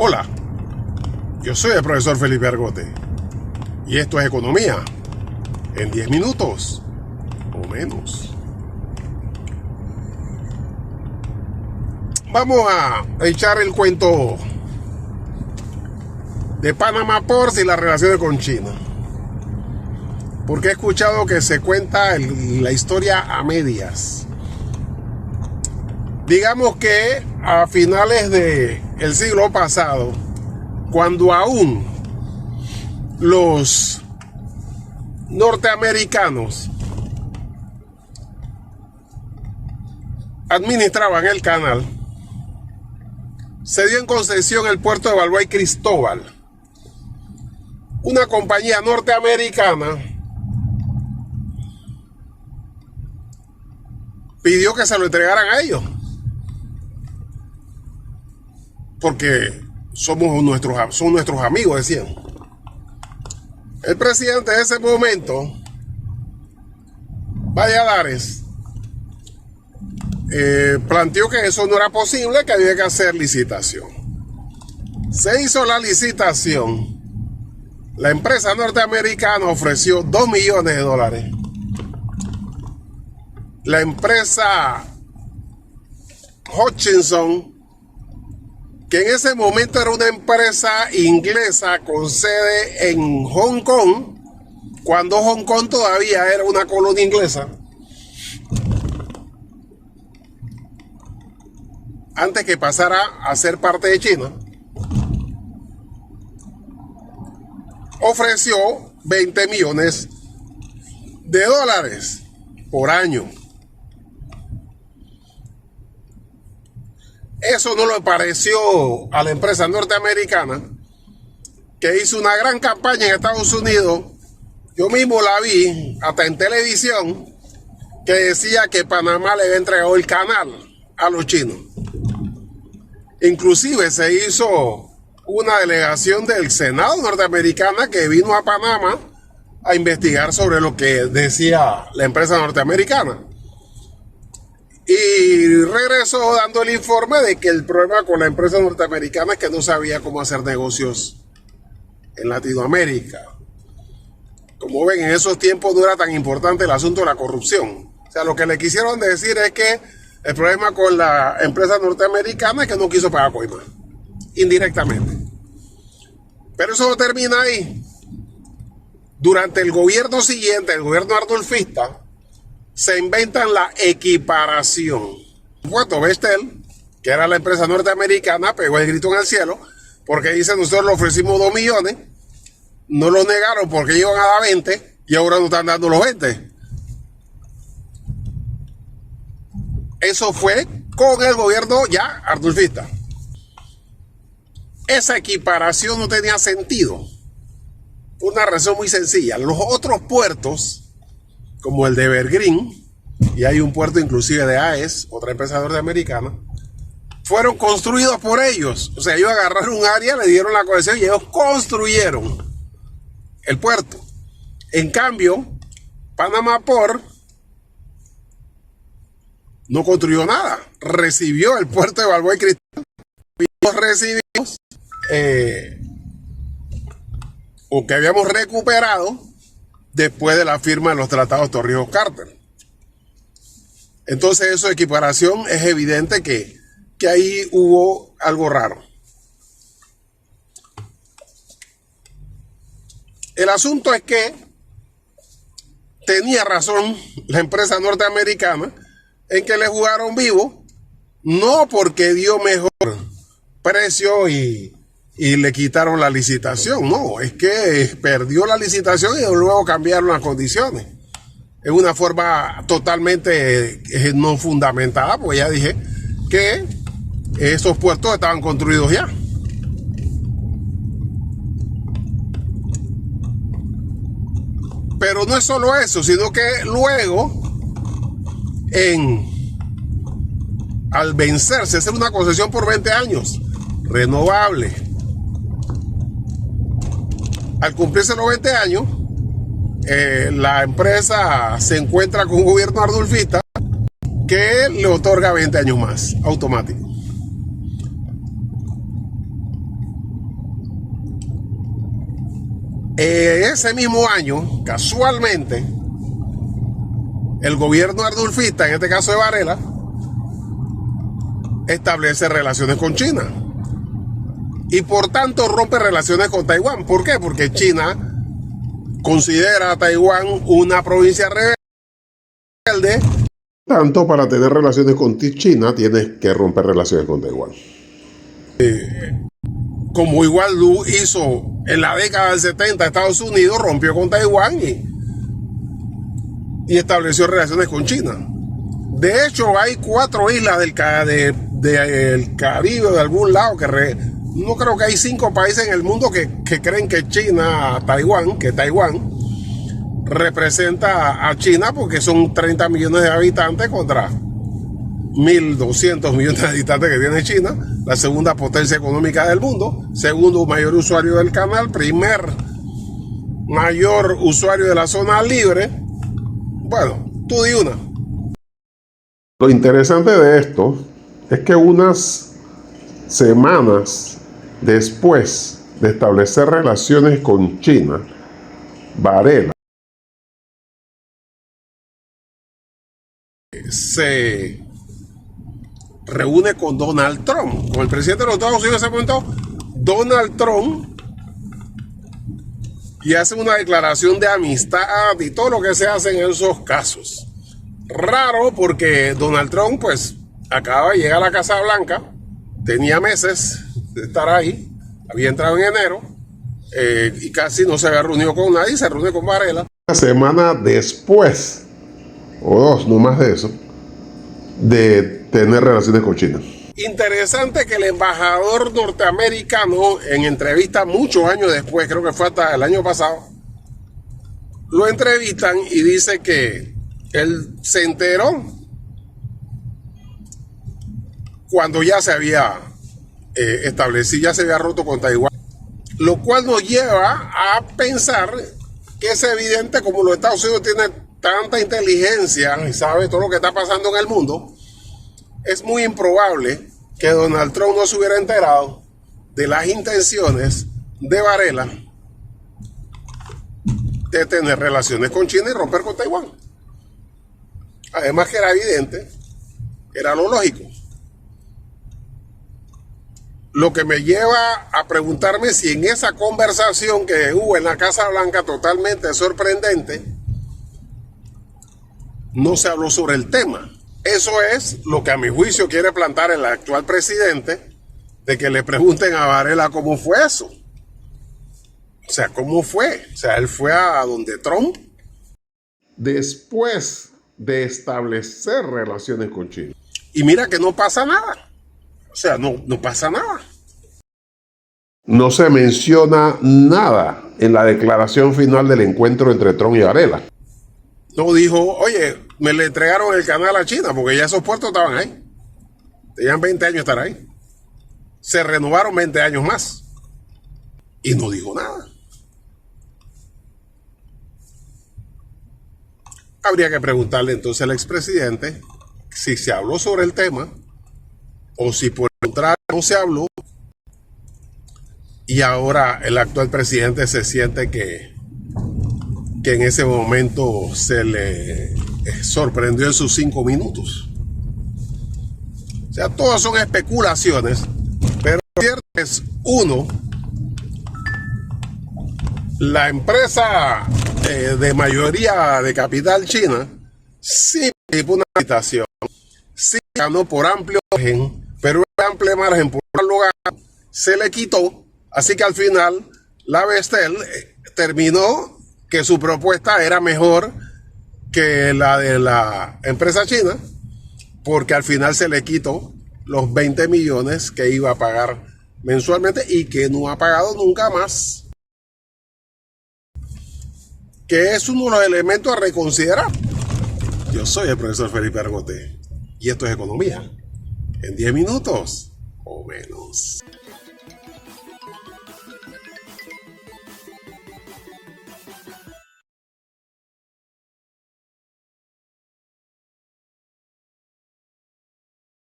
Hola, yo soy el profesor Felipe Argote y esto es Economía en 10 minutos o menos. Vamos a echar el cuento de Panama Ports y las relaciones con China, porque he escuchado que se cuenta la historia a medias. Digamos que a finales del siglo pasado, cuando aún los norteamericanos administraban el canal, se dio en concesión el puerto de Balboa y Cristóbal. Una compañía norteamericana pidió que se lo entregaran a ellos, porque son nuestros amigos, decían. El presidente de ese momento, Valladares, planteó que eso no era posible, que había que hacer licitación. Se hizo la licitación. La empresa norteamericana ofreció $2 millones. La empresa Hutchison, que en ese momento era una empresa inglesa con sede en Hong Kong, cuando Hong Kong todavía era una colonia inglesa, antes que pasara a ser parte de China, ofreció $20 millones por año. Eso no le pareció a la empresa norteamericana, que hizo una gran campaña en Estados Unidos. Yo mismo la vi hasta en televisión, que decía que Panamá le había entregado el canal a los chinos. Inclusive se hizo una delegación del Senado norteamericana que vino a Panamá a investigar sobre lo que decía la empresa norteamericana. Y regresó dando el informe de que el problema con la empresa norteamericana es que no sabía cómo hacer negocios en Latinoamérica. Como ven, en esos tiempos no era tan importante el asunto de la corrupción. O sea, lo que le quisieron decir es que el problema con la empresa norteamericana es que no quiso pagar coima, indirectamente. Pero eso no termina ahí. Durante el gobierno siguiente, el gobierno ardulfista, se inventan la equiparación. Puerto Vestel, que era la empresa norteamericana, pegó el grito en el cielo, porque dice: nosotros le ofrecimos $2 millones, no lo negaron porque iban a dar 20 y ahora nos están dando los 20. Eso fue con el gobierno ya ardulfista. Esa equiparación no tenía sentido. Una razón muy sencilla: los otros puertos, como el de Evergreen, y hay un puerto inclusive de AES, otra empresa norteamericana, fueron construidos por ellos. O sea, ellos agarraron un área, le dieron la concesión y ellos construyeron el puerto. En cambio, Panama Port no construyó nada, recibió el puerto de Balboa y Cristóbal, y los recibimos, o que habíamos recuperado después de la firma de los tratados Torrijos-Carter. Entonces, eso de equiparación, es evidente que ahí hubo algo raro. El asunto es que tenía razón la empresa norteamericana en que le jugaron vivo, no porque dio mejor precio y le quitaron la licitación. No, es que perdió la licitación y luego cambiaron las condiciones. Es una forma totalmente no fundamentada, porque ya dije que esos puertos estaban construidos ya. Pero no es solo eso, sino que luego, al vencerse, hacer una concesión por 20 años, renovable. Al cumplirse los 20 años, la empresa se encuentra con un gobierno ardulfista que le otorga 20 años más, automático. Ese mismo año, casualmente, el gobierno ardulfista, en este caso de Varela, establece relaciones con China y por tanto rompe relaciones con Taiwán. ¿Por qué? Porque China considera a Taiwán una provincia rebelde. Tanto para tener relaciones con China tienes que romper relaciones con Taiwán. Como igual Lu hizo en la década del 70, Estados Unidos rompió con Taiwán y estableció relaciones con China. De hecho, hay 4 islas del Caribe, de algún lado, no creo que hay 5 países en el mundo que creen que Taiwán representa a China, porque son 30 millones de habitantes contra 1.200 millones de habitantes que tiene China, la segunda potencia económica del mundo, segundo mayor usuario del canal, primer mayor usuario de la zona libre. Bueno, tú di una. Lo interesante de esto es que unas semanas después de establecer relaciones con China, Varela se reúne con Donald Trump, con el presidente de los Estados Unidos en ese momento, Donald Trump, y hace una declaración de amistad y todo lo que se hace en esos casos. Raro, porque Donald Trump pues acaba de llegar a la Casa Blanca, tenía meses de estar ahí, había entrado en enero, y casi no se había reunido con nadie, se reúne con Varela. Una semana después, o 2, no más de eso, de tener relaciones con China. Interesante que el embajador norteamericano, en entrevista muchos años después, creo que fue hasta el año pasado, lo entrevistan y dice que él se enteró cuando ya se había establecido, ya se había roto con Taiwán, lo cual nos lleva a pensar que es evidente, como los Estados Unidos tienen tanta inteligencia y sabe todo lo que está pasando en el mundo, es muy improbable que Donald Trump no se hubiera enterado de las intenciones de Varela de tener relaciones con China y romper con Taiwán. Además que era evidente, era lo lógico. Lo que me lleva a preguntarme si en esa conversación que hubo en la Casa Blanca, totalmente sorprendente, no se habló sobre el tema. Eso es lo que a mi juicio quiere plantar el actual presidente, de que le pregunten a Varela cómo fue eso. O sea, ¿cómo fue? O sea, él fue a donde Trump después de establecer relaciones con China. Y mira que no pasa nada. O sea, no pasa nada. No se menciona nada en la declaración final del encuentro entre Trump y Varela. No dijo, oye, me le entregaron el canal a China, porque ya esos puertos estaban ahí. Tenían 20 años estar ahí. Se renovaron 20 años más. Y no dijo nada. Habría que preguntarle entonces al expresidente si se habló sobre el tema o si por el contrario no se habló y ahora el actual presidente se siente que en ese momento se le sorprendió en sus 5 minutos. O sea, todas son especulaciones, pero lo cierto es, uno, la empresa de mayoría de capital china sí participó una licitación, sí ganó por amplio margen, pero el amplio margen por un lugar se le quitó, así que al final la Vestel terminó que su propuesta era mejor que la de la empresa china, porque al final se le quitó los 20 millones que iba a pagar mensualmente y que no ha pagado nunca más, que es uno de los elementos a reconsiderar. Yo soy el profesor Felipe Argote y esto es Economía en 10 minutos o menos.